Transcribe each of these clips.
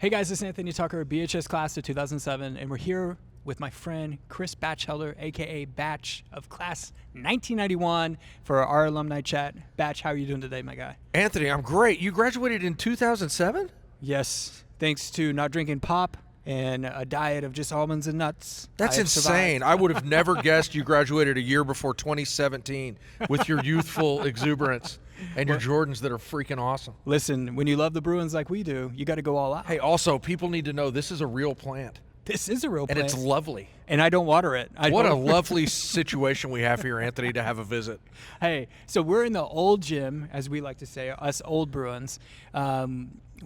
Hey guys, this is Anthony Tucker, BHS Class of 2007, and we're here with my friend Chris Batchelder, aka Batch of Class 1991, for our Alumni Chat. Batch, how are you doing today, my guy? Anthony, I'm great. You graduated in 2007? Yes, thanks to not drinking pop and a diet of just almonds and nuts. That's insane. I would have never guessed you graduated a year before 2017 with your youthful exuberance and your Jordans that are freaking awesome. Listen, when you love the Bruins like we do, you got to go all out. Hey, also, people need to know this is a real plant. This is a real plant. And it's lovely. And I don't water it. What a lovely situation we have here, Anthony, to have a visit. Hey, so we're in the old gym, as we like to say, us old Bruins.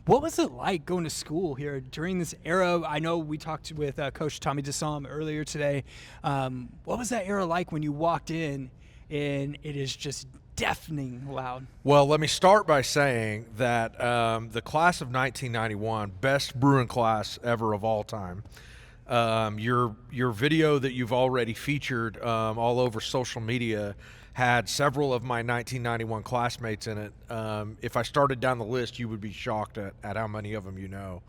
What was it like going to school here during this era? I know we talked with Coach Tommy DeSalm earlier today. What was that era like when you walked in and it is just deafening loud? Well, let me start by saying that the class of 1991, best Bruin class ever of all time. Your video that you've already featured all over social media had several of my 1991 classmates in it. If I started down the list, you would be shocked at how many of them you know.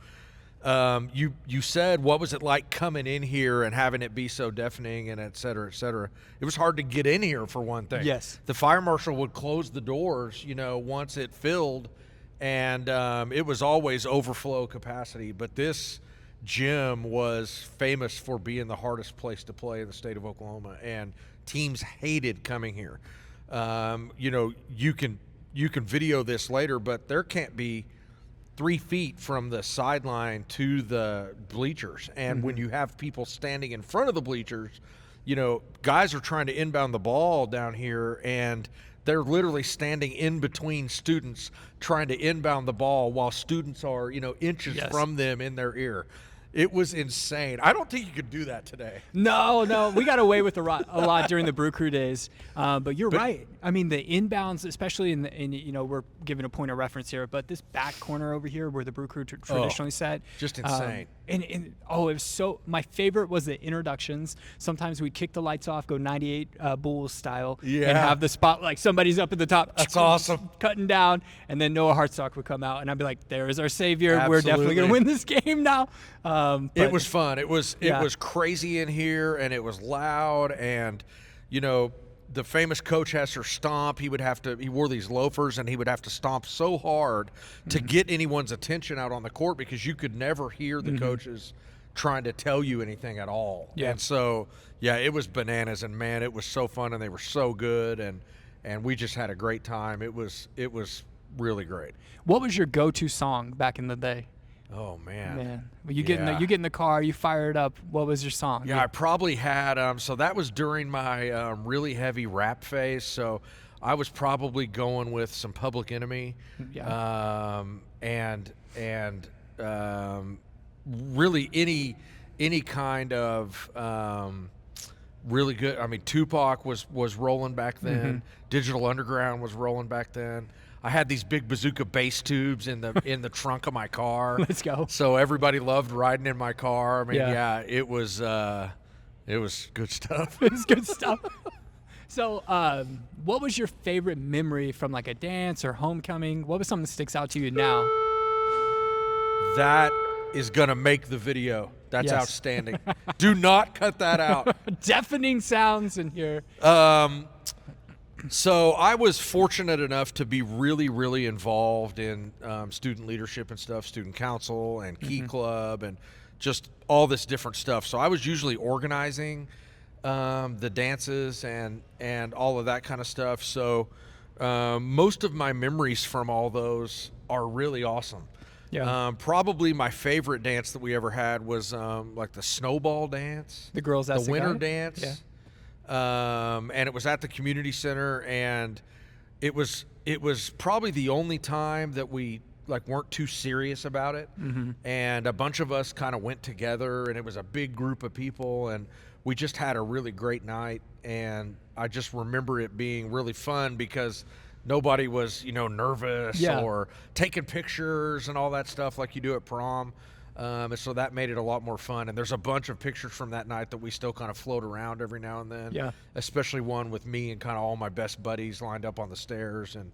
You said, what was it like coming in here and having it be so deafening and et cetera, et cetera. It was hard to get in here, for one thing. Yes. The fire marshal would close the doors, once it filled, and it was always overflow capacity. But this gym was famous for being the hardest place to play in the state of Oklahoma, and teams hated coming here. You can video this later, but there can't be 3 feet from the sideline to the bleachers. And when you have people standing in front of the bleachers, guys are trying to inbound the ball down here, and they're literally standing in between students trying to inbound the ball while students are, inches from them in their ear. It was insane. I don't think you could do that today. No, we got away with a lot during the Brew Crew days. But you're right. I mean, the inbounds, especially we're giving a point of reference here, but this back corner over here where the Brew Crew traditionally sat. Just insane. It was so, my favorite was the introductions. Sometimes we'd kick the lights off, go 98 Bulls style, and have the spot like somebody's up at the top. That's awesome. Cutting down, and then Noah Hartsock would come out, and I'd be like, there is our savior. Absolutely. We're definitely going to win this game now. It was fun. It was crazy in here, and it was loud, and the famous Coach Hesser stomp. He wore these loafers, and he would have to stomp so hard to get anyone's attention out on the court, because you could never hear the coaches trying to tell you anything at all. Yeah. And so, it was bananas, and man, it was so fun, and they were so good, and we just had a great time. It was really great. What was your go-to song back in the day? Oh man! Well, you get in the car, you fire it up. What was your song? Yeah, I probably had. So that was during my really heavy rap phase. So I was probably going with some Public Enemy, and really any kind of really good. I mean, Tupac was rolling back then. Digital Underground was rolling back then. I had these big bazooka bass tubes in the trunk of my car. Let's go. So everybody loved riding in my car. I mean, it was good stuff. It was good stuff. So, what was your favorite memory from like a dance or homecoming? What was something that sticks out to you now? That is gonna make the video. That's outstanding. Do not cut that out. Deafening sounds in here. So I was fortunate enough to be really, really involved in student leadership and stuff, student council and Key Club and just all this different stuff. So I was usually organizing the dances and all of that kind of stuff. So most of my memories from all those are really awesome. Yeah. Probably my favorite dance that we ever had was like the snowball dance. The girls' the winter guy? dance. Yeah. And it was at the community center, and it was probably the only time that we weren't too serious about it. And a bunch of us kind of went together, and it was a big group of people, and we just had a really great night. And I just remember it being really fun because nobody was nervous or taking pictures and all that stuff like you do at prom. And so that made it a lot more fun. And there's a bunch of pictures from that night that we still kind of float around every now and then. Yeah. Especially one with me and kind of all my best buddies lined up on the stairs. And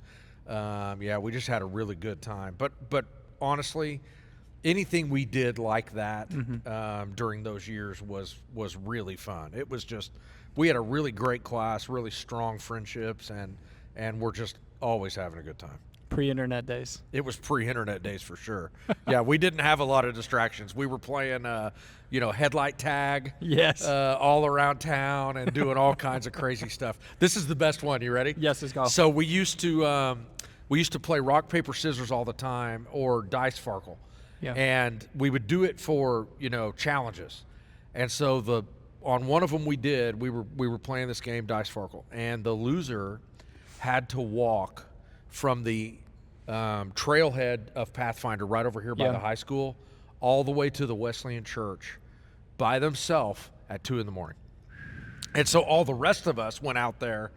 we just had a really good time. But honestly, anything we did like that during those years was really fun. It was just, we had a really great class, really strong friendships, and we're just always having a good time. Pre-internet days. It was pre-internet days for sure. Yeah, we didn't have a lot of distractions. We were playing, headlight tag, Yes. all around town and doing all kinds of crazy stuff. This is the best one. You ready? Yes, let's go. So we used to play rock, paper, scissors all the time, or dice farkle. Yeah. And we would do it for, challenges. And so on one of them we were playing this game, dice farkle, and the loser had to walk from the trailhead of Pathfinder right over here by the high school all the way to the Wesleyan Church by themselves at 2 a.m. And so all the rest of us went out there,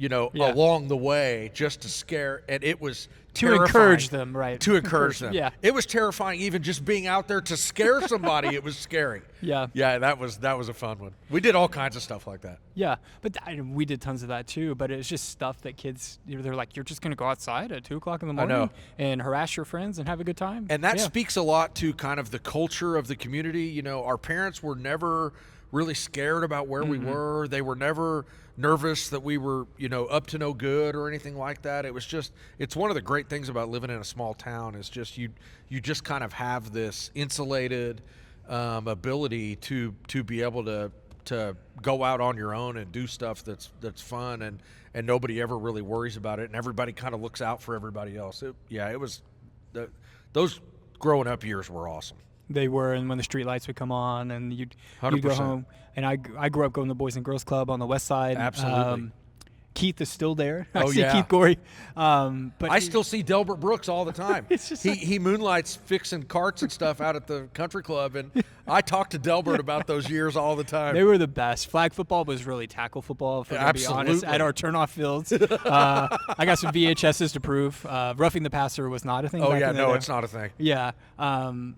along the way just to scare, and it was to terrifying. encourage them, right? To encourage them. Yeah. It was terrifying even just being out there to scare somebody. It was scary. Yeah. Yeah, that was a fun one. We did all kinds of stuff like that. Yeah, but we did tons of that too. But it's just stuff that kids, they're like, you're just going to go outside at 2 o'clock in the morning and harass your friends and have a good time. And that speaks a lot to kind of the culture of the community. Our parents were never really scared about where we were. They were never nervous that we were, up to no good or anything like that. It was just, it's one of the great things about living in a small town is just you just kind of have this insulated ability to be able to go out on your own and do stuff that's fun, and nobody ever really worries about it, and everybody kind of looks out for everybody else. It was those growing up years were awesome. They were, and when the street lights would come on, and you'd go 100%. home. And I grew up going to the Boys and Girls Club on the west side. Absolutely. Keith is still there. I Oh, see yeah. Keith Gorey. But I still see Delbert Brooks all the time. It's just he moonlights fixing carts and stuff out at the country club, and I talk to Delbert about those years all the time. they were the best. Flag football was really tackle football, if I'm going to be honest, Absolutely. at our turnoff fields. I got some VHSs to prove. Roughing the passer was not a thing Oh, back yeah, in the no, day. it's not a thing. Yeah.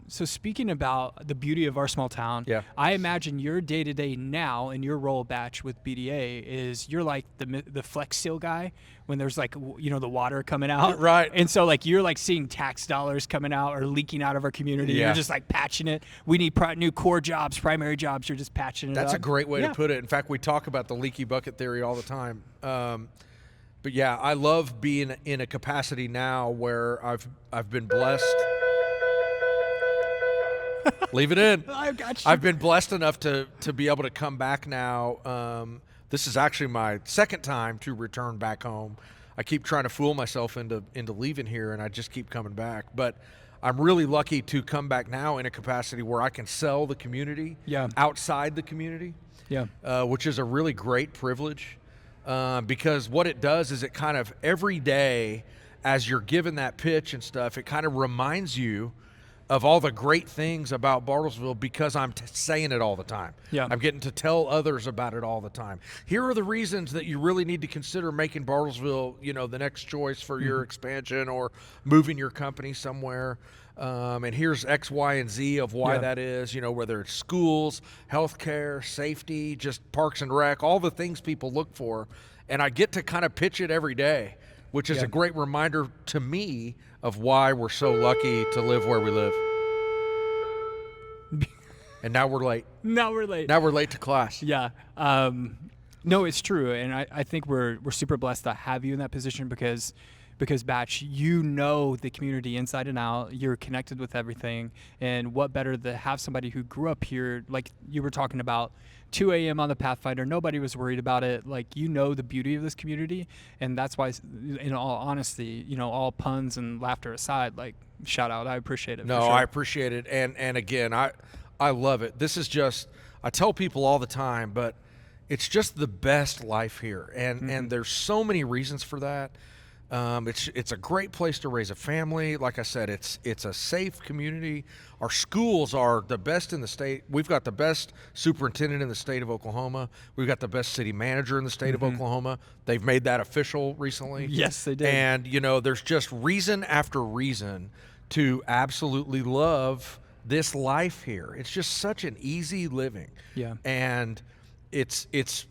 So speaking about the beauty of our small town, I imagine your day-to-day now in your role batch with BDA is you're like the flex seal guy when there's like, the water coming out. Right. And so like you're like seeing tax dollars coming out or leaking out of our community. Yeah. You're just like patching it. We need new core jobs, primary jobs. You're just patching it That's up. a great way to put it. In fact, we talk about the leaky bucket theory all the time. But yeah, I love being in a capacity now where I've been blessed. Leave it in. I got you. I've been blessed enough to be able to come back now. This is actually my second time to return back home. I keep trying to fool myself into leaving here, and I just keep coming back. But I'm really lucky to come back now in a capacity where I can sell the community outside the community, which is a really great privilege. Because what it does is it kind of every day as you're given that pitch and stuff, it kind of reminds you of all the great things about Bartlesville because I'm saying it all the time. Yeah. I'm getting to tell others about it all the time. Here are the reasons that you really need to consider making Bartlesville, the next choice for your expansion or moving your company somewhere. And here's X, Y, and Z of why that is, whether it's schools, healthcare, safety, just parks and rec, all the things people look for. And I get to kind of pitch it every day, which is a great reminder to me of why we're so lucky to live where we live. And now we're late. Now we're late. Now we're late to class. Yeah. No, it's true. And I think we're super blessed to have you in that position because Batch, the community inside and out. You're connected with everything. And what better to have somebody who grew up here, like you were talking about, 2 a.m. on the Pathfinder. Nobody was worried about it. Like, the beauty of this community. And that's why, in all honesty, all puns and laughter aside, like, shout out. I appreciate it. No, for sure. I appreciate it. And again, I love it. This is just, I tell people all the time, but it's just the best life here. And there's so many reasons for that. It's a great place to raise a family. Like I said, it's a safe community. Our schools are the best in the state. We've got the best superintendent in the state of Oklahoma. We've got the best city manager in the state of Oklahoma. They've made that official recently. Yes, they did. And, there's just reason after reason to absolutely love this life here. It's just such an easy living. Yeah. And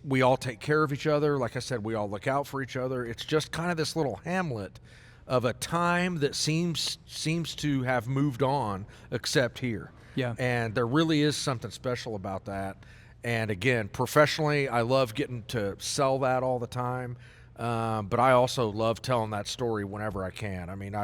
we all take care of each other. Like I said, we all look out for each other. It's just kind of this little hamlet of a time that seems to have moved on, except here. Yeah. And there really is something special about that. And again, professionally, I love getting to sell that all the time. But I also love telling that story whenever I can. I mean,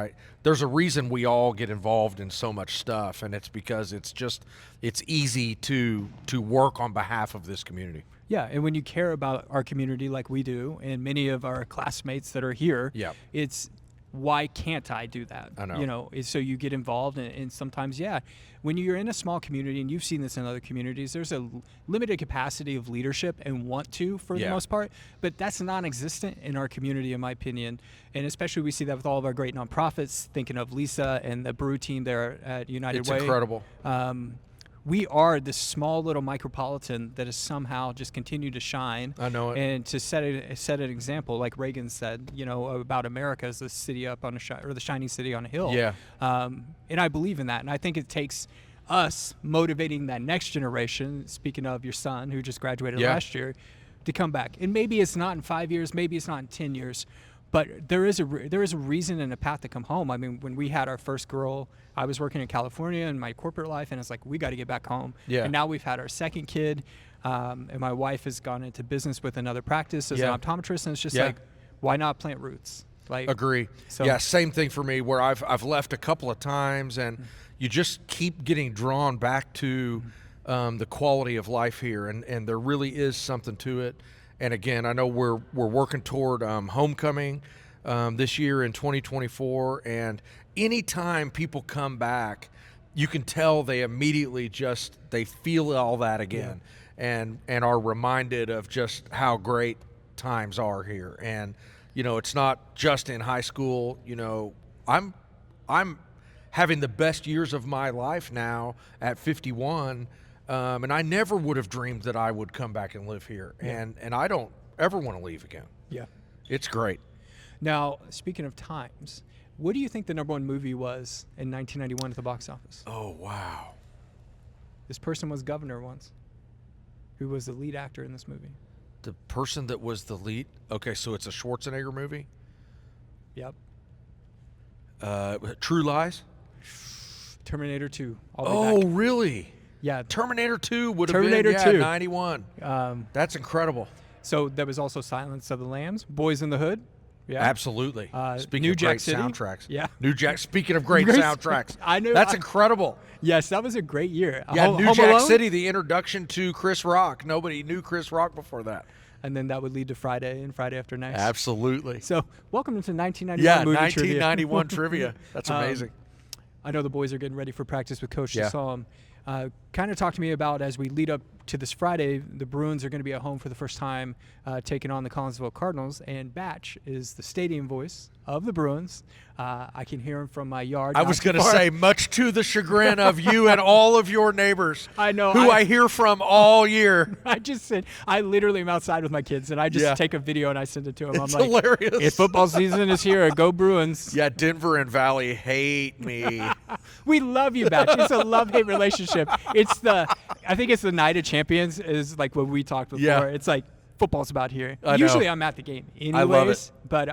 there's a reason we all get involved in so much stuff, and it's because it's easy to work on behalf of this community. Yeah, and when you care about our community like we do, and many of our classmates that are here, Yeah. it's why can't I do that? I know. You know, so you get involved, and sometimes, yeah, when you're in a small community, and you've seen this in other communities, there's a limited capacity of leadership and want to, for the Yeah. most part, but that's non-existent in our community, in my opinion, and especially we see that with all of our great nonprofits, thinking of Lisa and the Brew team there at United It's Way. incredible. We are this small little micropolitan that has somehow just continued to shine. I know it. And to set an example, like Reagan said, you know, about America as the city up on or the shining city on a hill. Yeah. And I believe in that. And I think it takes us motivating that next generation, speaking of your son who just graduated Yeah. last year, to come back. And maybe it's not in 5 years, maybe it's not in 10 years, but there is a reason and a path to come home. I mean, when we had our first girl, I was working in California in my corporate life, and it's like, we got to get back home. Yeah. And now we've had our second kid, and my wife has gone into business with another practice as Yeah. an optometrist, and it's just Yeah. like, why not plant roots? Like, Agree. So- Yeah, same thing for me, where I've left a couple of times, and you just keep getting drawn back to the quality of life here, and there really is something to it. And again, I know we're working toward homecoming this year in 2024, and anytime people come back, you can tell they immediately they feel all that again, and are reminded of just how great times are here. And you know, it's not just in high school. You know, I'm having the best years of my life now at 51, and I never would have dreamed that I would come back and live here. Yeah. And I don't ever want to leave again. Yeah. It's great. Now, speaking of times, what do you think the #1 movie was in 1991 at the box office? Oh, wow. This person was governor once, who was the lead actor in this movie. The person that was the lead. Okay, so it's a Schwarzenegger movie. Yep. True Lies. Terminator 2. I'll Oh, be back. really? Yeah. Terminator 2 would have Terminator been 2. 91. That's incredible. So there was also Silence of the Lambs, Boys in the Hood. Yeah. Absolutely. Speaking New of Jack great City. soundtracks. Yeah. New Jack. Speaking of great Great- soundtracks. I know. That's incredible. Yes, that was a great year. Yeah, Home New Jack Alone, City, the introduction to Chris Rock. Nobody knew Chris Rock before that. and then that would lead to Friday and Friday After Next. Absolutely. So welcome to 1991 Yeah, movie 1991 trivia. That's amazing. I know the boys are getting ready for practice with Coach Yeah. Desom. Kind of talk to me about, as we lead up to this Friday, the Bruins are going to be at home for the first time, taking on the Collinsville Cardinals, and Batch is the stadium voice of the Bruins. I can hear him from my yard. I not was too going to far. say, much to the chagrin of you and all of your neighbors. I know, Who I hear from all year. I literally am outside with my kids, and I just Yeah. take a video and I send it to them. It's I'm like, hilarious. if football season is here, go Bruins. Yeah, Denver and Valley hate me. We love you, Batch. It's a love-hate relationship. I think it's the night of champions is like what we talked before. Yeah. It's like football's about here. I know. Usually I'm at the game anyways. I love it. But,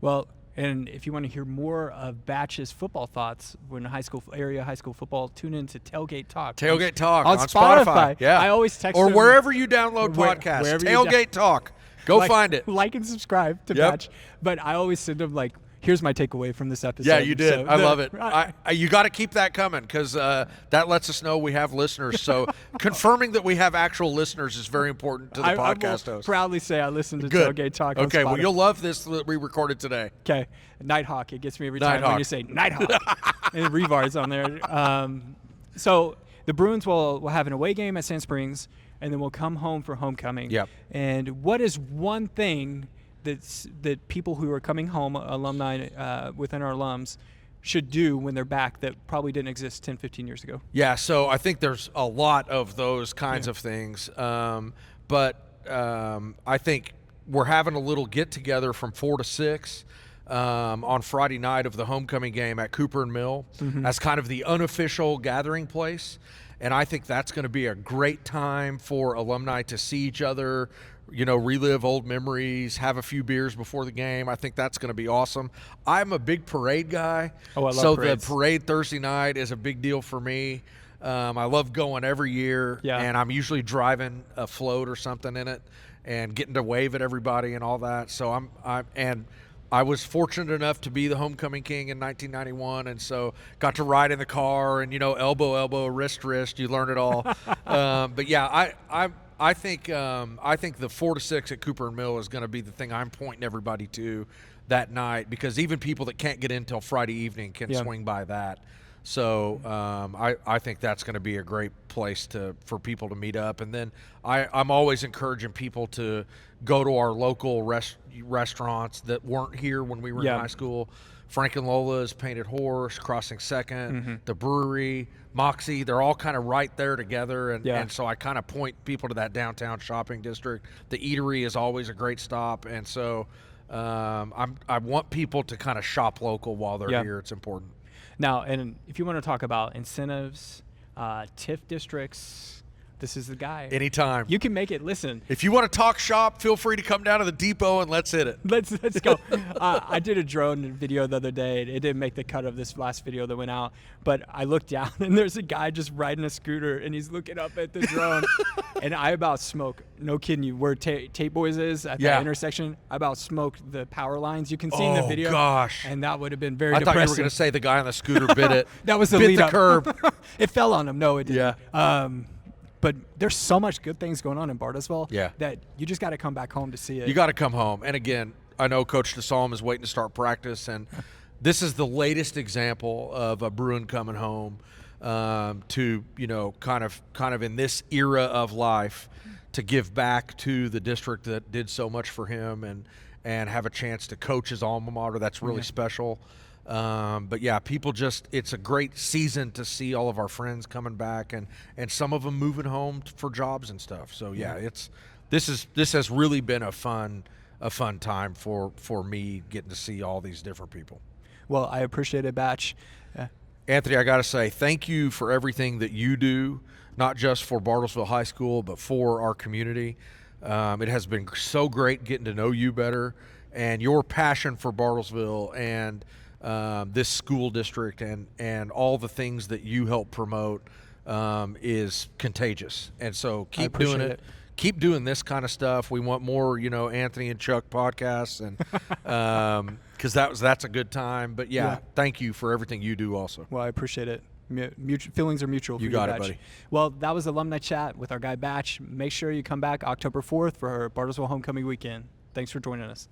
well, and if you want to hear more of Batch's football thoughts when area high school football, tune in to Tailgate Talk. Tailgate Talk on on Spotify. Yeah. I always text or them- wherever you download Where- podcasts. wherever you Tailgate Talk. Go Like- find it. Like and subscribe to Yep. Batch. But I always send them like, here's my takeaway from this episode. Yeah, you did. So I love it. You got to keep that coming because that lets us know we have listeners. So confirming that we have actual listeners is very important to the I podcast will host. proudly say I listen to Good. Tailgate Talk on Okay, well, Spotify. you'll love this that we recorded today. Okay, Nighthawk. It gets me every time when Nighthawk. you say Nighthawk. And Revar's on there. So the Bruins will have an away game at Sand Springs, and then we'll come home for homecoming. Yep. And what is one thing that people who are coming home, alumni within our alums, should do when they're back that probably didn't exist 10, 15 years ago? Yeah, so I think there's a lot of those kinds of things. But I think we're having a little get-together from 4 to 6 on Friday night of the homecoming game at Cooper and Mill as kind of the unofficial gathering place. And I think that's going to be a great time for alumni to see each other, relive old memories, have a few beers before the game. I think that's going to be awesome. I'm a big parade guy. Oh, I love so parades. The parade Thursday night is a big deal for me. I love going every year, and I'm usually driving a float or something in it and getting to wave at everybody and all that. So I was fortunate enough to be the homecoming king in 1991, and so got to ride in the car and elbow, wrist, you learn it all. But yeah, I think the 4 to 6 at Cooper and Mill is going to be the thing I'm pointing everybody to that night, because even people that can't get in till Friday evening can swing by that. So I think that's going to be a great place for people to meet up. And then I'm always encouraging people to go to our local restaurants that weren't here when we were in high school. Frank and Lola's, Painted Horse, Crossing Second, the brewery, Moxie, they're all kind of right there together. And so I kind of point people to that downtown shopping district. The eatery is always a great stop. And so I want people to kind of shop local while they're here. It's important. Now, and if you want to talk about incentives, TIF districts, this is the guy. Anytime. You can make it. Listen. If you want to talk shop, feel free to come down to the depot and let's hit it. Let's go. I did a drone video the other day. It didn't make the cut of this last video that went out, but I looked down and there's a guy just riding a scooter and he's looking up at the drone. And I about smoked, no kidding you, where Tate Boys is at that intersection, I about smoked the power lines. You can see in the video. Oh, gosh. And that would have been very I depressing. thought you were going to say the guy on the scooter bit it. That was the bit lead the up. curb. It fell on him. No, it didn't. Yeah. But there's so much good things going on in Bartlesville that you just got to come back home to see it. You got to come home. And again, I know Coach DeSalm is waiting to start practice, and this is the latest example of a Bruin coming home to, kind of in this era of life to give back to the district that did so much for him and have a chance to coach his alma mater. That's really special. But yeah, it's a great season to see all of our friends coming back and some of them moving home for jobs and stuff. So yeah, this has really been a fun time for me getting to see all these different people. Well, I appreciate it, Batch. Anthony, I got to say thank you for everything that you do, not just for Bartlesville High School, but for our community. It has been so great getting to know you better, and your passion for Bartlesville and this school district and all the things that you help promote is contagious. And so keep doing it. Keep doing this kind of stuff. We want more, Anthony and Chuck podcasts, and because that's a good time. But thank you for everything you do also. Well, I appreciate it. Feelings are mutual for you got Batch. It, buddy. Well, that was Alumni Chat with our guy Batch. Make sure you come back October 4th for Bartlesville Homecoming weekend. Thanks for joining us.